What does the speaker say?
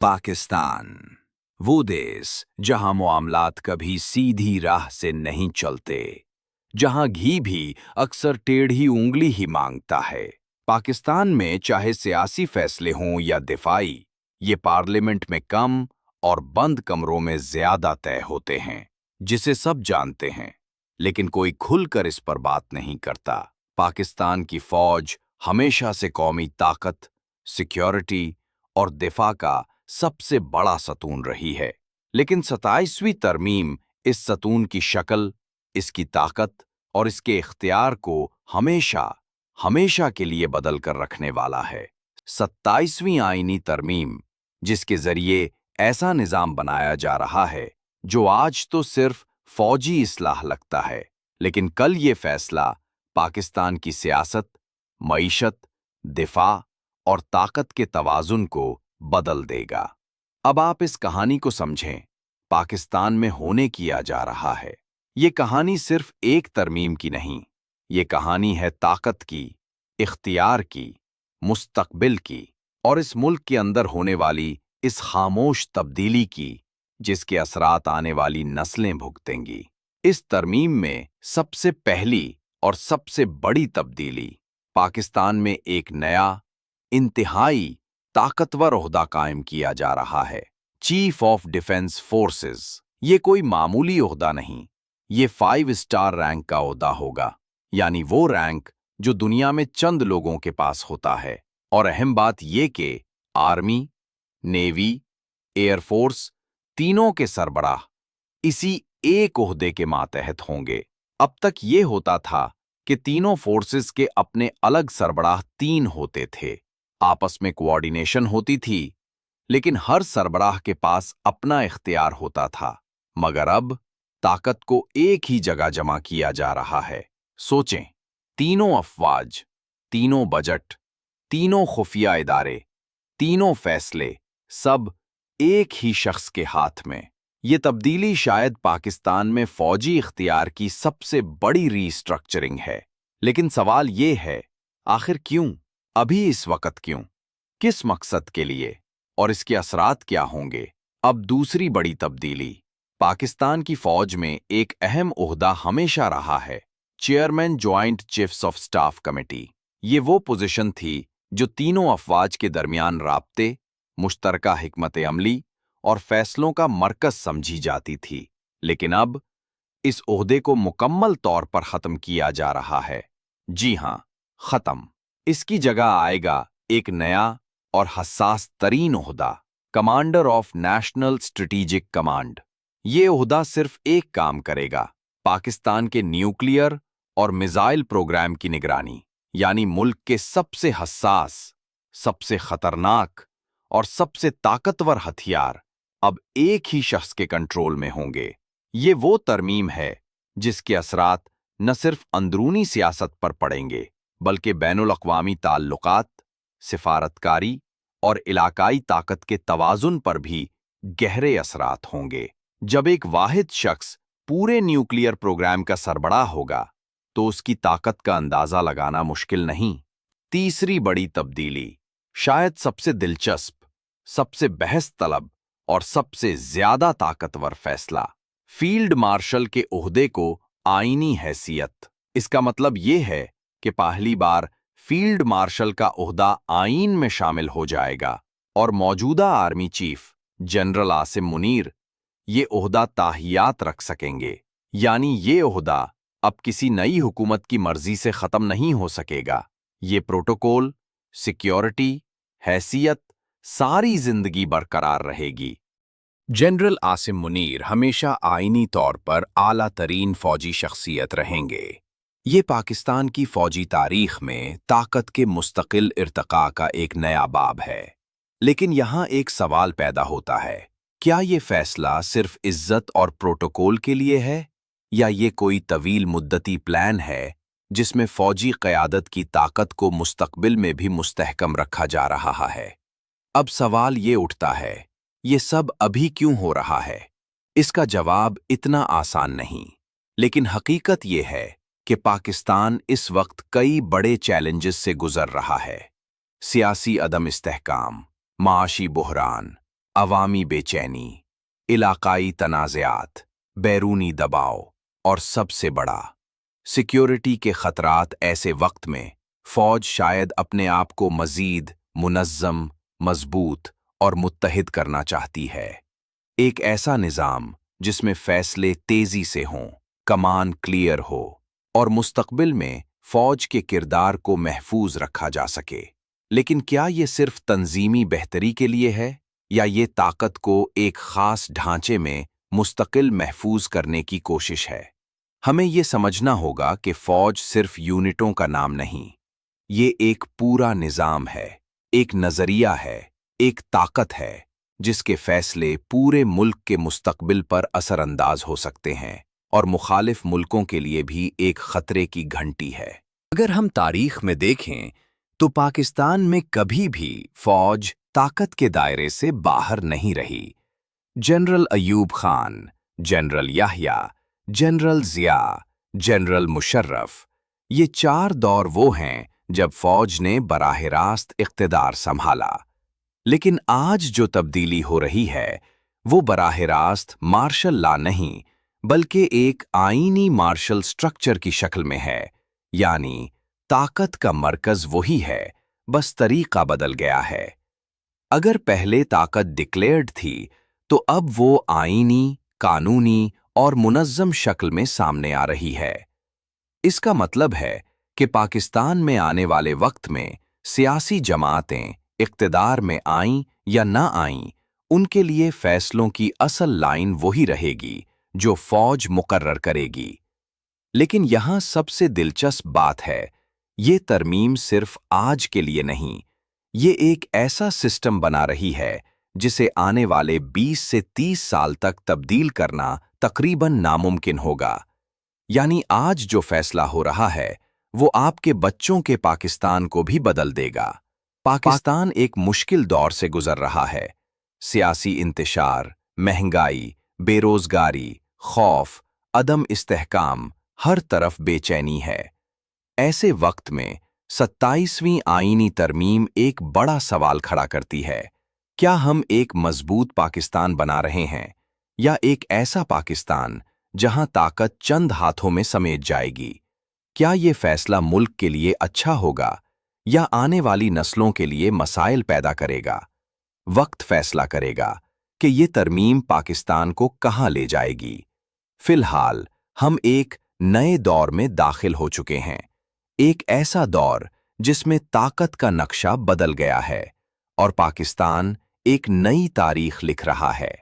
पाकिस्तान, वो देश जहां मामलात कभी सीधी राह से नहीं चलते, जहां घी भी अक्सर टेढ़ी उंगली ही मांगता है। पाकिस्तान में चाहे सियासी फैसले हों या दिफाई, ये पार्लियामेंट में कम और बंद कमरों में ज्यादा तय होते हैं, जिसे सब जानते हैं, लेकिन कोई खुलकर इस पर बात नहीं करता। पाकिस्तान की फौज हमेशा से कौमी ताकत, सिक्योरिटी और दिफा का सबसे बड़ा सतून रही है, लेकिन 27वीं तरमीम इस सतून की शक्ल, इसकी ताकत और इसके इख्तियार को हमेशा हमेशा के लिए बदल कर रखने वाला है। 27वीं आईनी तरमीम, जिसके जरिए ऐसा निज़ाम बनाया जा रहा है जो आज तो सिर्फ फौजी इस्लाह लगता है, लेकिन कल ये फैसला पाकिस्तान की सियासत, मईशत, दिफा और ताकत के तवाज़ुन को बदल देगा। अब आप इस कहानी को समझें। पाकिस्तान में होने किया जा रहा है, ये कहानी सिर्फ एक तरमीम की नहीं, ये कहानी है ताकत की, इख्तियार की, मुस्तकबिल की और इस मुल्क के अंदर होने वाली इस खामोश तब्दीली की, जिसके असरात आने वाली नस्लें भुगतेंगी। इस तरमीम में सबसे पहली और सबसे बड़ी तब्दीली, पाकिस्तान में एक नया, इंतहाई ताकतवर ओहदा कायम किया जा रहा है, चीफ ऑफ डिफेंस फोर्सेस। ये कोई मामूली ओहदा नहीं, ये 5 स्टार रैंक का ओहदा होगा, यानी वो रैंक जो दुनिया में चंद लोगों के पास होता है। और अहम बात ये कि आर्मी, नेवी, एयरफोर्स, तीनों के सरबराह इसी एक ओहदे के मातहत होंगे। अब तक ये होता था कि तीनों फोर्सेस के अपने अलग सरबराह 3 होते थे, आपस में कोऑर्डिनेशन होती थी, लेकिन हर सरबराह के पास अपना इख्तियार होता था। मगर अब ताकत को एक ही जगह जमा किया जा रहा है। सोचें, तीनों अफवाज, तीनों बजट, तीनों खुफिया इदारे, तीनों फैसले, सब एक ही शख्स के हाथ में। ये तब्दीली शायद पाकिस्तान में फौजी इख्तियार की सबसे बड़ी रीस्ट्रक्चरिंग है। लेकिन सवाल ये है, आखिर क्यों? अभी इस वक्त क्यों? किस मकसद के लिए? और इसके असरात क्या होंगे? अब दूसरी बड़ी तब्दीली, पाकिस्तान की फौज में एक अहम ओहदा हमेशा रहा है, chairman joint chiefs of staff committee. ये वो पोजीशन थी जो तीनों अफवाज के दरमियान राब्ते, मुश्तरका हिकमत अमली और फैसलों का मरकज समझी जाती थी। लेकिन अब इस ओहदे को मुकम्मल तौर पर ख़त्म किया जा रहा है। जी हां, ख़त्म। इसकी जगह आएगा एक नया और हसास तरीन ओहदा, commander of national strategic command. ये ओहदा सिर्फ एक काम करेगा, पाकिस्तान के न्यूक्लियर और मिसाइल प्रोग्राम की निगरानी, यानी मुल्क के सबसे हसास, सबसे खतरनाक और सबसे ताकतवर हथियार अब एक ही शख्स के कंट्रोल में होंगे। ये वो तरमीम है जिसके असरात न सिर्फ अंदरूनी सियासत पर पड़ेंगे, बल्कि बैनुल-अक़वामी ताल्लुकात, सिफारतकारी और इलाकाई ताकत के तवाज़ुन पर भी गहरे असरात होंगे। जब एक वाहिद शख्स पूरे न्यूक्लियर प्रोग्राम का सरबराह होगा, तो उसकी ताकत का अंदाज़ा लगाना मुश्किल नहीं। तीसरी बड़ी तब्दीली, शायद सबसे दिलचस्प, सबसे बहस तलब और सबसे ज्यादा ताकतवर फैसला, फील्ड मार्शल के ओहदे को आईनी हैसियत। इसका मतलब ये है कि पहली बार फील्ड मार्शल का ओहदा आईन में शामिल हो जाएगा और मौजूदा army chief general Asim Munir ये ओहदा ताहियात रख सकेंगे। यानी ये ओहदा अब किसी नई हुकूमत की मर्जी से ख़त्म नहीं हो सकेगा। ये प्रोटोकॉल, सिक्योरिटी, हैसियत सारी जिंदगी बरकरार रहेगी। जनरल आसिम मुनीर हमेशा आईनी तौर पर आला तरीन फौजी शख्सियत रहेंगे। ये पाकिस्तान की फौजी तारीख में ताकत के मुस्तकिल इर्तका का एक नया बाब है। लेकिन यहाँ एक सवाल पैदा होता है, क्या ये फैसला सिर्फ इज्जत और प्रोटोकॉल के लिए है, या ये कोई तवील मुद्दती प्लान है जिसमें फौजी क़यादत की ताकत को मुस्तकबिल में भी मुस्तहकम रखा जा रहा है? अब सवाल ये उठता है, ये सब अभी क्यों हो रहा है? इसका जवाब इतना आसान नहीं, लेकिन हकीकत ये है कि पाकिस्तान इस वक्त कई बड़े चैलेंजेस से गुजर रहा है। सियासी अदम इस्तेहकाम, माशी बुहरान, अवामी बेचैनी, इलाकाई तनाज़ात, बैरूनी दबाव और सबसे बड़ा सिक्योरिटी के खतरात। ऐसे वक्त में फौज शायद अपने आप को मज़ीद मुनज़्ज़म, मजबूत और मुत्तहिद करना चाहती है। एक ऐसा निज़ाम जिसमें फैसले तेज़ी से हों, कमान क्लियर हो और मुस्तक़बिल में फौज के किरदार को महफूज रखा जा सके। लेकिन क्या ये सिर्फ तंजीमी बेहतरी के लिए है या ये ताकत को एक ख़ास ढांचे में मुस्तकिल महफूज करने की कोशिश है? हमें ये समझना होगा कि फौज सिर्फ यूनिटों का नाम नहीं, ये एक पूरा निज़ाम है, एक नज़रिया है, एक ताकत है जिसके फैसले पूरे मुल्क के मुस्तक़बिल पर असरअंदाज हो सकते हैं और मुखालिफ मुल्कों के लिए भी एक खतरे की घंटी है। अगर हम तारीख में देखें तो पाकिस्तान में कभी भी फौज ताकत के दायरे से बाहर नहीं रही। General Ayub Khan, general Yahya, general Zia, general Musharraf, ये चार दौर वो हैं जब फौज ने बराह रास्त इक़्तिदार संभाला। लेकिन आज जो तब्दीली हो रही है वो बराह रास्त मार्शल लॉ नहीं बल्कि एक आईनी मार्शल स्ट्रक्चर की शक्ल में है। यानी ताकत का मरकज वही है, बस तरीका बदल गया है। अगर पहले ताकत डिक्लेयर्ड थी तो अब वो आईनी, कानूनी और मुनज़्ज़म शक्ल में सामने आ रही है। इसका मतलब है कि पाकिस्तान में आने वाले वक्त में सियासी जमातें इक़्तिदार में आईं या ना आईं, उनके लिए फैसलों की असल लाइन वही रहेगी जो फौज मुकर्रर करेगी। लेकिन यहाँ सबसे दिलचस्प बात है, ये तरमीम सिर्फ आज के लिए नहीं, ये एक ऐसा सिस्टम बना रही है जिसे आने वाले 20 से 30 साल तक तब्दील करना तकरीबन नामुमकिन होगा। यानी आज जो फैसला हो रहा है वो आपके बच्चों के पाकिस्तान को भी बदल देगा। पाकिस्तान एक मुश्किल दौर से गुजर रहा है। सियासी इंतशार, महंगाई, बेरोजगारी, खौफ, अदम इस्तेहकाम, हर तरफ बेचैनी है। ऐसे वक्त में 27वीं आईनी तरमीम एक बड़ा सवाल खड़ा करती है, क्या हम एक मजबूत पाकिस्तान बना रहे हैं या एक ऐसा पाकिस्तान जहां ताकत चंद हाथों में समेट जाएगी? क्या ये फैसला मुल्क के लिए अच्छा होगा या आने वाली नस्लों के लिए मसाइल पैदा करेगा? वक्त फैसला करेगा कि ये तरमीम पाकिस्तान को कहां ले जाएगी। फिलहाल हम एक नए दौर में दाखिल हो चुके हैं, एक ऐसा दौर जिसमें ताकत का नक्शा बदल गया है और पाकिस्तान एक नई तारीख लिख रहा है।